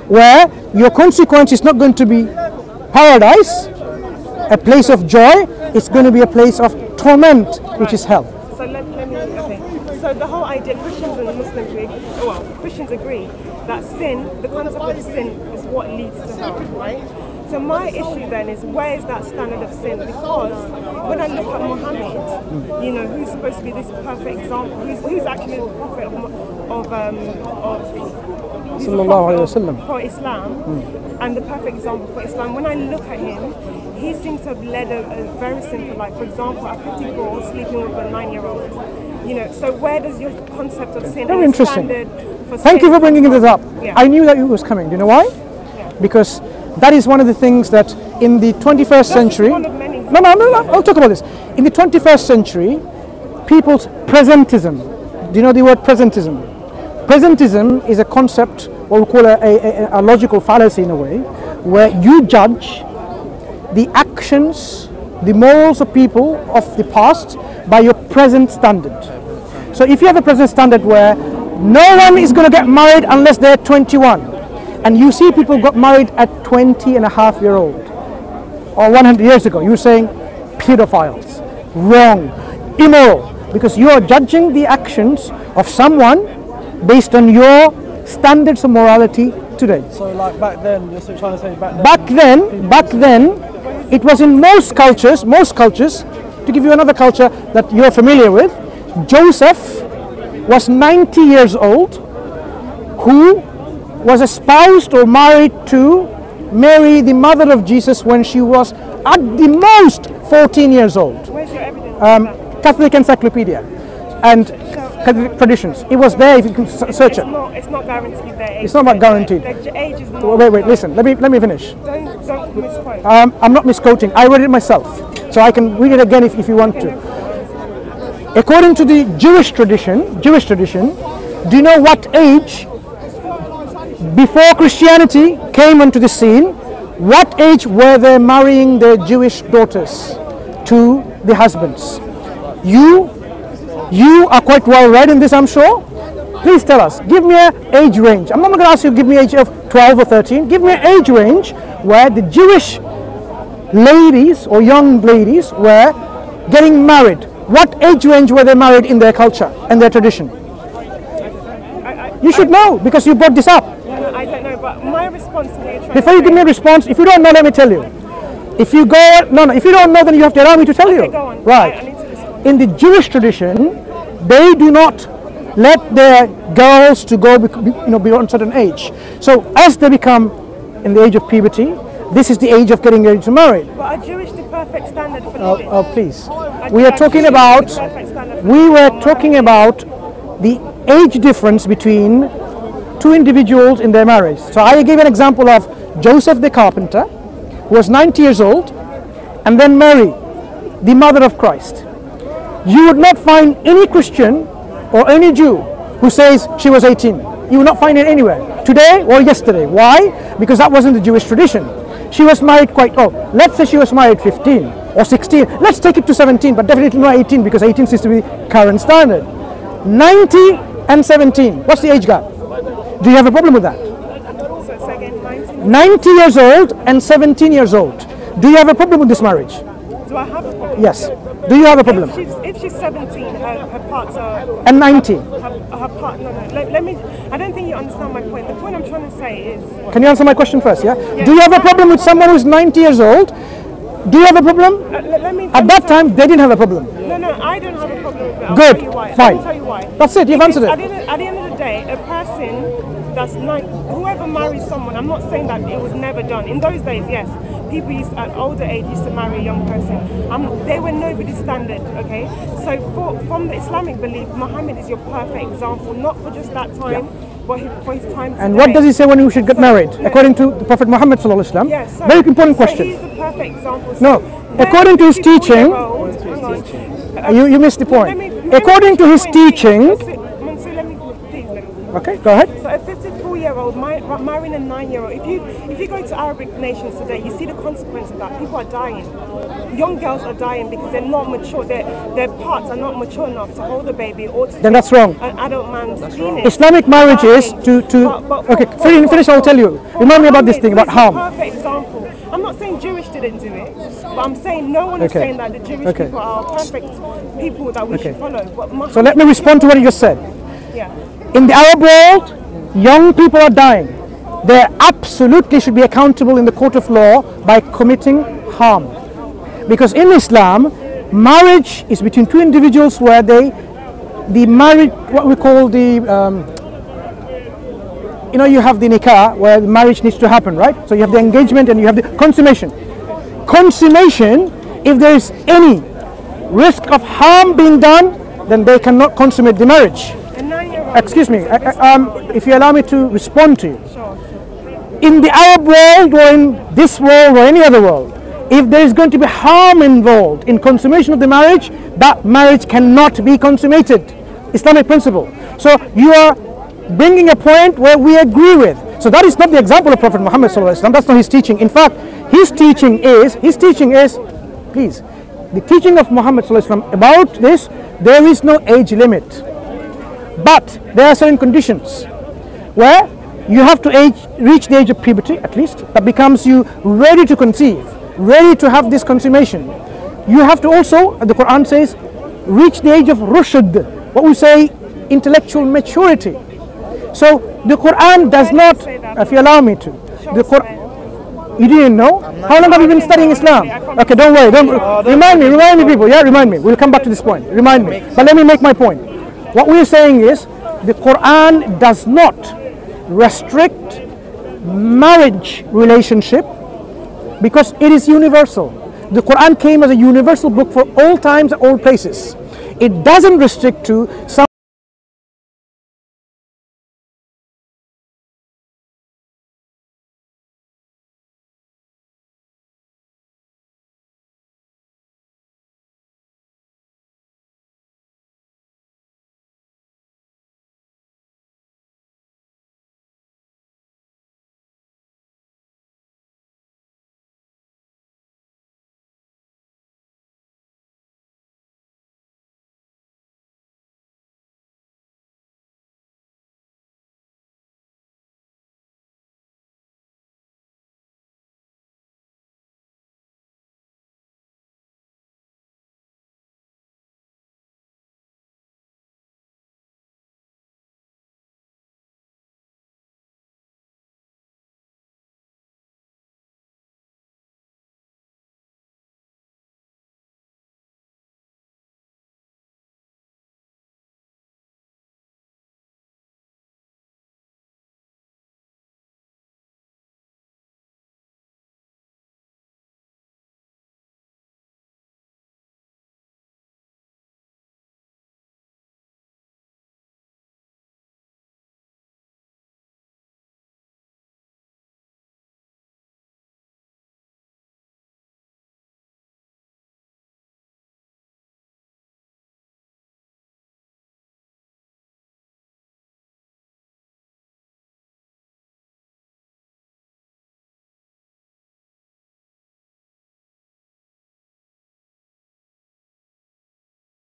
where your consequence is not going to be paradise, a place of joy. It's going to be a place of torment, which is hell. So let me, okay. So the whole idea, Christians and Muslims agree, well, Christians agree that sin, the concept of sin is what leads to hell, right? So my issue then is, where is that standard of sin? Because when I look at Muhammad, you know, who's supposed to be this perfect example, who's actually the prophet for Islam, and the perfect example for Islam, when I look at him, he seems to have led a very simple life. For example, at 54, sleeping with a 9-year-old. You know, so where does your concept of sin? Very interesting. For Thank you for bringing this up. Yeah. I knew that it was coming. Do you know why? Yeah. Because that is one of the things that in the 21st century. One of many. No, I'll talk about this. In the 21st century, people's presentism. Do you know the word presentism? Presentism is a concept, what we call a logical fallacy in a way, where you judge the actions, the morals of people of the past by your present standard. So if you have a present standard where no one is going to get married unless they're 21, and you see people got married at 20-and-a-half-year-old, or 100 years ago, you're saying pedophiles, wrong, immoral, because you are judging the actions of someone based on your standards of morality today. So like back then, you're trying to say back then, it was in most cultures, to give you another culture that you're familiar with, Joseph was 90 years old, who was espoused or married to Mary, the mother of Jesus, when she was at the most 14 years old. Where's your evidence? Catholic Encyclopedia and Catholic traditions. It was there if you can search it. It's not guaranteed their age. It's not about guaranteed. Their age is not. Wait, listen, let me finish. Don't misquote. I'm not misquoting. I read it myself, so I can read it again if you want to. According to the Jewish tradition, do you know what age before Christianity came onto the scene? What age were they marrying their Jewish daughters to the husbands? You are quite well read in this, I'm sure. Please tell us. Give me an age range. I'm not going to ask you to give me age of 12 or 13. Give me an age range where the Jewish ladies or young ladies were getting married. What age range were they married in their culture and their tradition? You should know, because you brought this up. No, I don't know, but my response to what Before you give me a response, if you don't know, let me tell you. If you if you don't know, then you have to allow me to tell you. Go on. Right. I need to respond. In the Jewish tradition, they do not let their girls to go beyond a certain age. So as they become in the age of puberty, this is the age of getting ready to marry. But are Jewish the perfect standard for living? Oh, please. We were talking about the age difference between two individuals in their marriage. So I gave an example of Joseph the carpenter, who was 90 years old, and then Mary, the mother of Christ. You would not find any Christian or any Jew who says she was 18. You will not find it anywhere, today or yesterday. Why? Because that wasn't the Jewish tradition. She was married let's say she was married 15 or 16. Let's take it to 17, but definitely not 18, because 18 seems to be current standard. 90 and 17, what's the age gap? Do you have a problem with that? So again, 90 years old and 17 years old. Do you have a problem with this marriage? Do I have a problem? Yes. Do you have a problem? If she's 17, her parts are... And 90. Her part, no. Let me... I don't think you understand my point. The point I'm trying to say is... Can you answer my question first, yeah? Do you have a problem with someone who's 90 years old? Do you have a problem? At that time, they didn't have a problem. No, I don't have a problem with it. I'll Good, tell you why. fine. I'll tell you why. That's it, you've answered it. At the end of the day, a person that's whoever marries someone, I'm not saying that it was never done. In those days, yes, people at older age used to marry a young person. They were nobody's standard, okay? So from the Islamic belief, Muhammad is your perfect example, not for just that time, but for his time today. And what does he say when you should get married? According to the Prophet Muhammad sallallahu alaihi wasallam. Yes, very important question. He's the perfect example. No, according to his teaching, you missed the point. According to his teaching. Let me Okay, go ahead. So a 54-year-old 3-year-old marrying a 9-year-old. If you go to Arabic nations today, you see the consequence of that. People are dying. Young girls are dying because they're not mature. Their parts are not mature enough to hold a baby or to Then that's wrong. an adult man's penis. Islamic marriage is okay, finish, I'll tell you. Remind me about this thing about harm. Perfect example. I'm not saying Jewish didn't do it, but I'm saying no one is saying that the Jewish people are perfect people that we should follow. But So let me respond to what you just said. yeah. In the Arab world, young people are dying. They absolutely should be accountable in the court of law by committing harm. Because in Islam, marriage is between two individuals where the marriage, what we call the, you have the nikah where the marriage needs to happen, right? So you have the engagement and you have the consummation. Consummation, if there is any risk of harm being done, then they cannot consummate the marriage. A 9-year-old. Excuse me, if you allow me to respond to you. Sure. In the Arab world or in this world or any other world, if there is going to be harm involved in consummation of the marriage, that marriage cannot be consummated. Islamic principle. So you are bringing a point where we agree with. So that is not the example of Prophet Muhammad sallallahu alaihi wasallam. That's not his teaching. In fact, his teaching is, please, the teaching of Muhammad sallallahu alaihi wasallam about this, there is no age limit. But there are certain conditions where you have to reach the age of puberty at least. That becomes you ready to conceive, ready to have this consummation. You have to also, the Quran says, reach the age of rushd, what we say intellectual maturity. So the Quran does not, if you allow me to, the Quran, you didn't know? How long have you been studying Islam? Okay, don't worry, remind me people, yeah, remind me. We'll come back to this point, remind me. But let me make my point. What we're saying is, the Quran does not restrict marriage relationship because it is universal. The Quran came as a universal book for all times and all places. It doesn't restrict to some